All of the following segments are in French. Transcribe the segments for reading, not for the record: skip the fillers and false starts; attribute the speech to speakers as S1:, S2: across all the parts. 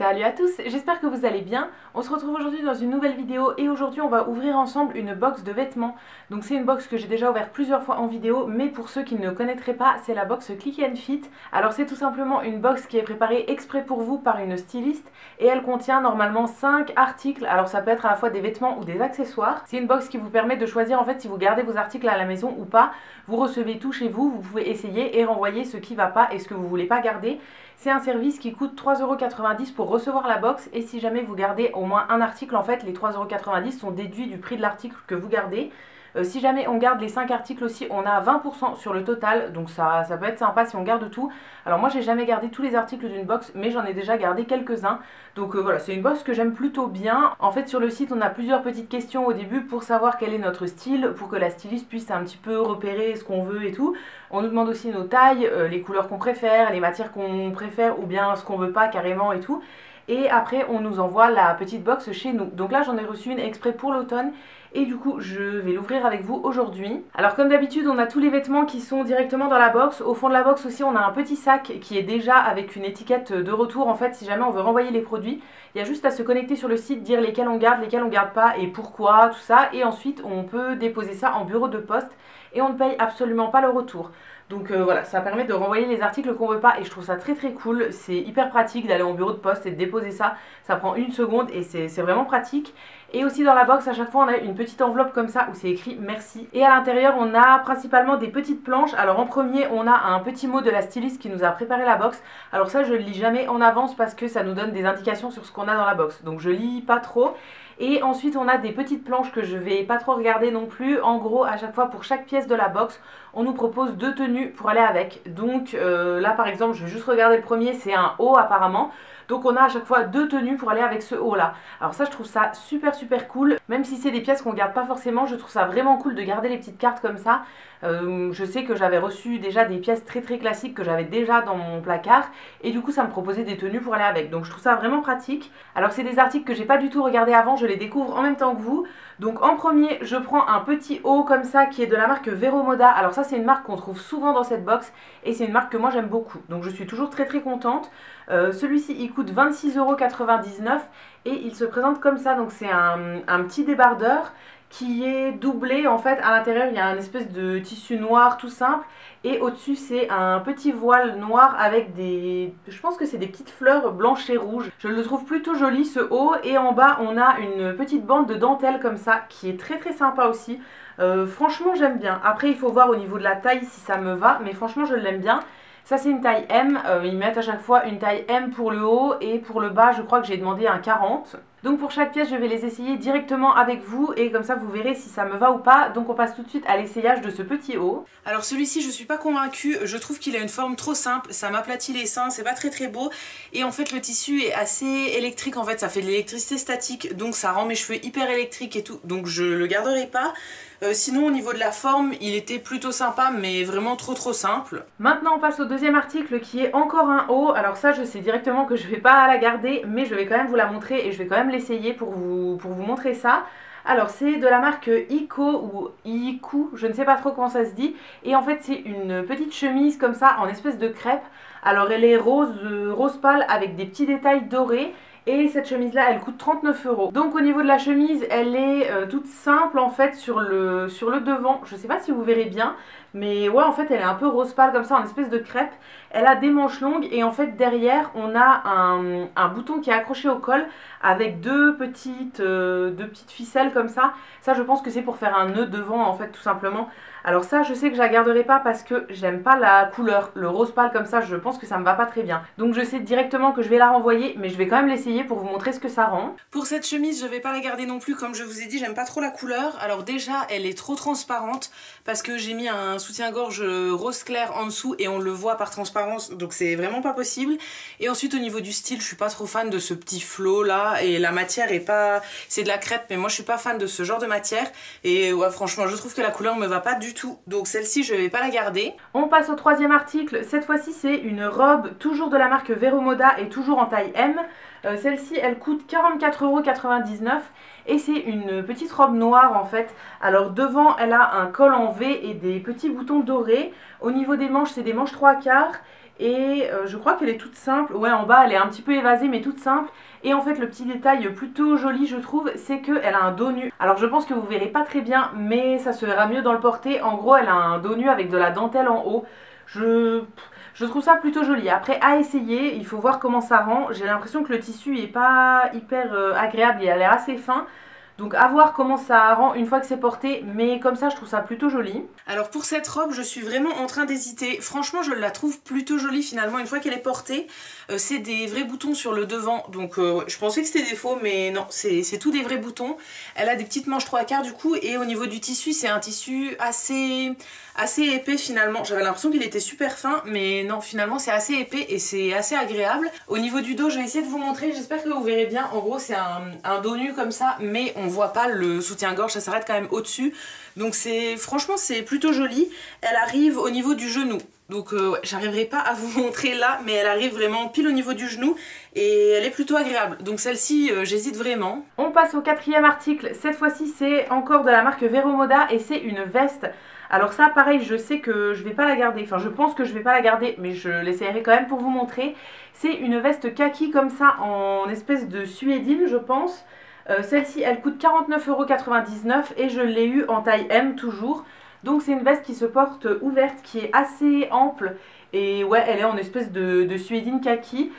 S1: Salut à tous, j'espère que vous allez bien. On se retrouve aujourd'hui dans une nouvelle vidéo et aujourd'hui on va ouvrir ensemble une box de vêtements. Donc c'est une box que j'ai déjà ouverte plusieurs fois en vidéo, mais pour ceux qui ne connaîtraient pas, c'est la box Click and Fit. Alors c'est tout simplement une box qui est préparée exprès pour vous par une styliste et elle contient normalement 5 articles. Alors ça peut être à la fois des vêtements ou des accessoires. C'est une box qui vous permet de choisir en fait si vous gardez vos articles à la maison ou pas. Vous recevez tout chez vous, vous pouvez essayer et renvoyer ce qui va pas et ce que vous voulez pas garder. C'est un service qui coûte 3,90 € pour recevoir la box et si jamais vous gardez au moins un article, en fait les 3,90 € sont déduits du prix de l'article que vous gardez. Si jamais on garde les 5 articles aussi, on a 20% sur le total, donc ça peut être sympa si on garde tout. Alors moi j'ai jamais gardé tous les articles d'une box, mais j'en ai déjà gardé quelques-uns. Donc voilà, c'est une box que j'aime plutôt bien. En fait sur le site on a plusieurs petites questions au début pour savoir quel est notre style, pour que la styliste puisse un petit peu repérer ce qu'on veut et tout. On nous demande aussi nos tailles, les couleurs qu'on préfère, les matières qu'on préfère ou bien ce qu'on veut pas carrément et tout. Et après on nous envoie la petite box chez nous. Donc là j'en ai reçu une exprès pour l'automne et du coup je vais l'ouvrir avec vous aujourd'hui. Alors comme d'habitude on a tous les vêtements qui sont directement dans la box. Au fond de la box aussi on a un petit sac qui est déjà avec une étiquette de retour. En fait si jamais on veut renvoyer les produits, il y a juste à se connecter sur le site, dire lesquels on garde pas et pourquoi, tout ça. Et ensuite on peut déposer ça en bureau de poste et on ne paye absolument pas le retour. Donc voilà, ça permet de renvoyer les articles qu'on veut pas et je trouve ça très cool. C'est hyper pratique d'aller en bureau de poste et de déposer ça. Ça prend une seconde et c'est vraiment pratique. Et aussi dans la box, à chaque fois, on a une petite enveloppe comme ça où c'est écrit merci. Et à l'intérieur, on a principalement des petites planches. Alors en premier, on a un petit mot de la styliste qui nous a préparé la box. Alors ça, je le lis jamais en avance parce que ça nous donne des indications sur ce qu'on a dans la box. Donc je lis pas trop. Et ensuite on a des petites planches que je vais pas trop regarder non plus. En gros à chaque fois pour chaque pièce de la box on nous propose 2 tenues pour aller avec. Donc là par exemple je vais juste regarder le premier, c'est un haut apparemment. Donc on a à chaque fois 2 tenues pour aller avec ce haut là. Alors ça je trouve ça super cool. Même si c'est des pièces qu'on garde pas forcément, je trouve ça vraiment cool de garder les petites cartes comme ça. Je sais que j'avais reçu déjà des pièces très classiques que j'avais déjà dans mon placard. Et du coup ça me proposait des tenues pour aller avec. Donc je trouve ça vraiment pratique. Alors c'est des articles que j'ai pas du tout regardé avant, je les découvre en même temps que vous. Donc en premier je prends un petit haut comme ça qui est de la marque Vero Moda. Alors ça c'est une marque qu'on trouve souvent dans cette box et c'est une marque que moi j'aime beaucoup. Donc je suis toujours très contente. Celui-ci il coûte 26,99 € et il se présente comme ça. Donc c'est un petit débardeur qui est doublé en fait. À l'intérieur il y a un espèce de tissu noir tout simple et au-dessus c'est un petit voile noir avec des, je pense que c'est des petites fleurs blanches et rouges. Je le trouve plutôt joli ce haut et en bas on a une petite bande de dentelle comme ça qui est très sympa aussi. Franchement j'aime bien. Après il faut voir au niveau de la taille si ça me va, mais franchement je l'aime bien. Ça c'est une taille M, ils mettent à chaque fois une taille M pour le haut et pour le bas je crois que j'ai demandé un 40. Donc pour chaque pièce je vais les essayer directement avec vous et comme ça vous verrez si ça me va ou pas. Donc on passe tout de suite à l'essayage de ce petit haut. Alors celui-ci je suis pas convaincue, je trouve qu'il a une forme trop simple, ça m'aplatit les seins, c'est pas très beau. Et en fait le tissu est assez électrique, en fait ça fait de l'électricité statique, donc ça rend mes cheveux hyper électriques et tout, donc je le garderai pas. Sinon au niveau de la forme il était plutôt sympa mais vraiment trop simple. Maintenant on passe au deuxième article qui est encore un haut. Alors ça je sais directement que je vais pas la garder mais je vais quand même vous la montrer et je vais quand même l'essayer pour vous montrer ça. Alors c'est de la marque Iko ou Iku, je ne sais pas trop comment ça se dit. Et en fait c'est une petite chemise comme ça en espèce de crêpe. Alors elle est rose pâle avec des petits détails dorés. Et cette chemise là elle coûte 39 €. Donc au niveau de la chemise elle est toute simple en fait sur le devant. Je sais pas si vous verrez bien, mais ouais en fait elle est un peu rose pâle comme ça en espèce de crêpe. Elle a des manches longues et en fait derrière on a un bouton qui est accroché au col avec deux petites ficelles comme ça. Ça je pense que c'est pour faire un nœud devant en fait tout simplement. Alors ça je sais que je la garderai pas parce que j'aime pas la couleur, le rose pâle comme ça je pense que ça me va pas très bien. Donc je sais directement que je vais la renvoyer mais je vais quand même l'essayer pour vous montrer ce que ça rend. Pour cette chemise je vais pas la garder non plus, comme je vous ai dit j'aime pas trop la couleur. Alors déjà elle est trop transparente parce que j'ai mis un soutien-gorge rose clair en dessous et on le voit par transparence donc c'est vraiment pas possible. Et ensuite au niveau du style je suis pas trop fan de ce petit flot là et la matière est pas, c'est de la crêpe mais moi je suis pas fan de ce genre de matière et ouais franchement je trouve que la couleur me va pas du tout, donc celle-ci je vais pas la garder. On passe au troisième article, cette fois-ci c'est une robe toujours de la marque Vero Moda et toujours en taille M. Celle-ci elle coûte 44,99 € et c'est une petite robe noire en fait. Alors devant elle a un col en V et des petits boutons dorés. Au niveau des manches c'est des manches 3/4 Et je crois qu'elle est toute simple. Ouais, en bas elle est un petit peu évasée mais toute simple. Et en fait le petit détail plutôt joli je trouve, c'est qu'elle a un dos nu. Alors je pense que vous verrez pas très bien mais ça se verra mieux dans le porté. En gros elle a un dos nu avec de la dentelle en haut. Je trouve ça plutôt joli. Après à essayer, il faut voir comment ça rend. J'ai l'impression que le tissu est pas hyper agréable, il a l'air assez fin. Donc à voir comment ça rend une fois que c'est porté, mais comme ça je trouve ça plutôt joli. Alors pour cette robe je suis vraiment en train d'hésiter. Franchement je la trouve plutôt jolie finalement une fois qu'elle est portée. C'est des vrais boutons sur le devant, donc je pensais que c'était des faux mais non, c'est tout des vrais boutons. Elle a des petites manches 3/4 du coup et au niveau du tissu c'est un tissu assez épais finalement. J'avais l'impression qu'il était super fin mais non finalement c'est assez épais et c'est assez agréable. Au niveau du dos je vais essayer de vous montrer, j'espère que vous verrez bien. En gros c'est un dos nu comme ça mais on voit pas le soutien-gorge, ça s'arrête quand même au-dessus. Donc franchement c'est plutôt joli. Elle arrive au niveau du genou. Donc ouais, j'arriverai pas à vous montrer là, mais elle arrive vraiment pile au niveau du genou et elle est plutôt agréable. Donc celle-ci, j'hésite vraiment. On passe au quatrième article. Cette fois-ci, c'est encore de la marque Vero Moda et c'est une veste. Alors ça, pareil, je sais que je vais pas la garder. Enfin, je pense que je vais pas la garder, mais je l'essayerai quand même pour vous montrer. C'est une veste kaki comme ça, en espèce de suédine, je pense. Celle-ci, elle coûte 49,99 € et je l'ai eu en taille M toujours. Donc c'est une veste qui se porte ouverte, qui est assez ample et ouais elle est en espèce de suédine kaki.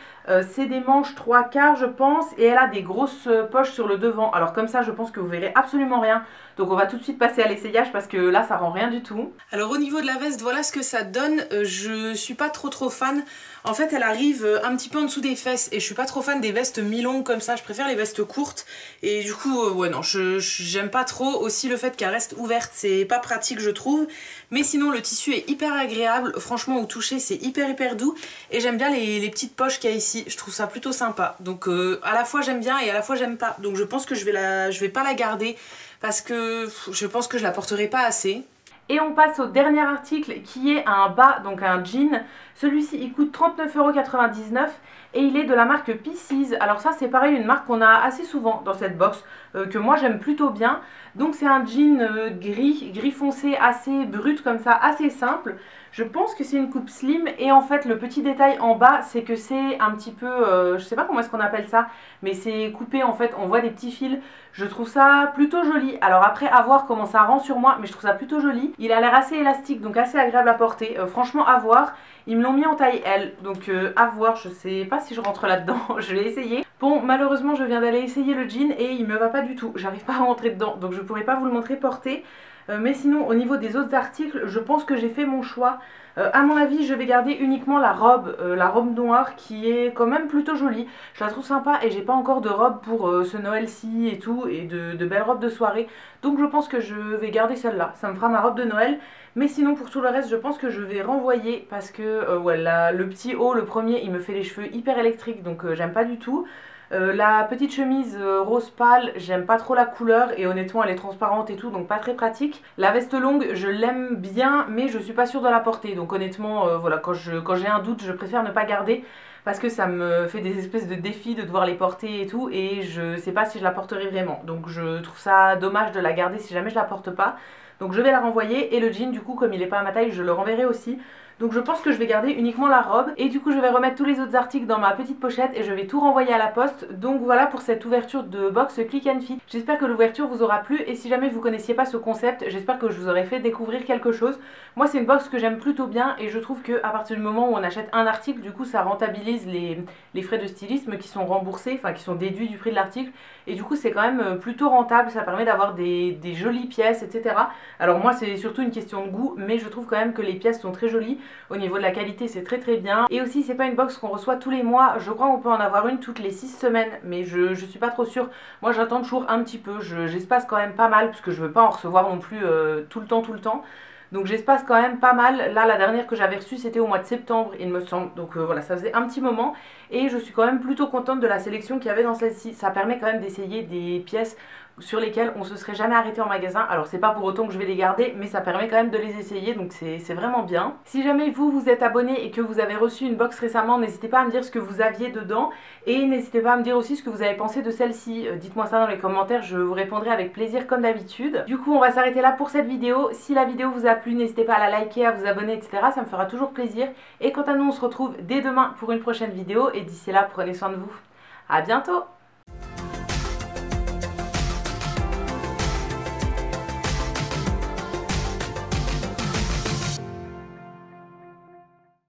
S1: C'est des manches 3/4 je pense et elle a des grosses poches sur le devant. Alors comme ça je pense que vous verrez absolument rien. Donc on va tout de suite passer à l'essayage parce que là ça rend rien du tout. Alors au niveau de la veste voilà ce que ça donne. Je suis pas trop fan. En fait elle arrive un petit peu en dessous des fesses et je suis pas trop fan des vestes mi-longues comme ça. Je préfère les vestes courtes et du coup ouais non j'aime pas trop. Aussi le fait qu'elle reste ouverte c'est pas pratique je trouve. Mais sinon le tissu est hyper agréable. Franchement au toucher c'est hyper doux et j'aime bien les petites poches qu'il y a ici. Je trouve ça plutôt sympa. Donc à la fois j'aime bien et à la fois j'aime pas. Donc je pense que je vais pas la garder parce que je pense que je la porterai pas assez. Et on passe au dernier article qui est un bas, donc un jean. Celui-ci il coûte 39,99 € et il est de la marque Pieces. Alors ça c'est pareil, une marque qu'on a assez souvent dans cette box, que moi j'aime plutôt bien. Donc c'est un jean gris foncé assez brut comme ça, assez simple. Je pense que c'est une coupe slim et en fait le petit détail en bas c'est que c'est un petit peu, je sais pas comment est-ce qu'on appelle ça, mais c'est coupé en fait, on voit des petits fils. Je trouve ça plutôt joli. Alors après à voir comment ça rend sur moi, mais je trouve ça plutôt joli. Il a l'air assez élastique donc assez agréable à porter, franchement à voir. Ils me l'ont mis en taille L, donc à voir, je sais pas si je rentre là-dedans, je vais essayer. Bon malheureusement je viens d'aller essayer le jean et il me va pas du tout, j'arrive pas à rentrer dedans donc je pourrais pas vous le montrer porté. Mais sinon au niveau des autres articles je pense que j'ai fait mon choix. À mon avis je vais garder uniquement la robe noire qui est quand même plutôt jolie. Je la trouve sympa et j'ai pas encore de robe pour ce Noël-ci et tout et de belles robes de soirée. Donc je pense que je vais garder celle-là, ça me fera ma robe de Noël. Mais sinon pour tout le reste je pense que je vais renvoyer parce que ouais, le petit haut, le premier il me fait les cheveux hyper électriques donc j'aime pas du tout. La petite chemise rose pâle, j'aime pas trop la couleur et honnêtement elle est transparente et tout donc pas très pratique. La veste longue je l'aime bien mais je suis pas sûre de la porter donc honnêtement voilà quand j'ai un doute je préfère ne pas garder parce que ça me fait des espèces de défis de devoir les porter et tout et je sais pas si je la porterai vraiment donc je trouve ça dommage de la garder si jamais je la porte pas. Donc je vais la renvoyer et le jean du coup comme il est pas à ma taille je le renverrai aussi. Donc je pense que je vais garder uniquement la robe et du coup je vais remettre tous les autres articles dans ma petite pochette et je vais tout renvoyer à la poste. Donc voilà pour cette ouverture de box Click and Fit. J'espère que l'ouverture vous aura plu et si jamais vous connaissiez pas ce concept, j'espère que je vous aurai fait découvrir quelque chose. Moi c'est une box que j'aime plutôt bien et je trouve que à partir du moment où on achète un article, du coup ça rentabilise les frais de stylisme qui sont remboursés, enfin qui sont déduits du prix de l'article et du coup c'est quand même plutôt rentable, ça permet d'avoir des jolies pièces etc. Alors moi c'est surtout une question de goût mais je trouve quand même que les pièces sont très jolies. Au niveau de la qualité c'est très bien et aussi c'est pas une box qu'on reçoit tous les mois, je crois qu'on peut en avoir une toutes les 6 semaines mais je suis pas trop sûre. Moi j'attends toujours un petit peu, j'espace quand même pas mal parce que je veux pas en recevoir non plus tout le temps. Donc j'espace quand même pas mal. Là la dernière que j'avais reçue c'était au mois de septembre il me semble. Donc voilà ça faisait un petit moment. et je suis quand même plutôt contente de la sélection qu'il y avait dans celle-ci. Ça permet quand même d'essayer des pièces sur lesquelles on se serait jamais arrêté en magasin. Alors c'est pas pour autant que je vais les garder, mais ça permet quand même de les essayer, donc c'est vraiment bien. Si jamais vous êtes abonné et que vous avez reçu une box récemment, n'hésitez pas à me dire ce que vous aviez dedans, et n'hésitez pas à me dire aussi ce que vous avez pensé de celle-ci. Dites-moi ça dans les commentaires, je vous répondrai avec plaisir comme d'habitude. Du coup on va s'arrêter là pour cette vidéo. Si la vidéo vous a plu, n'hésitez pas à la liker, à vous abonner, etc. Ça me fera toujours plaisir. Et quant à nous, on se retrouve dès demain pour une prochaine vidéo, et d'ici là, prenez soin de vous. À bientôt!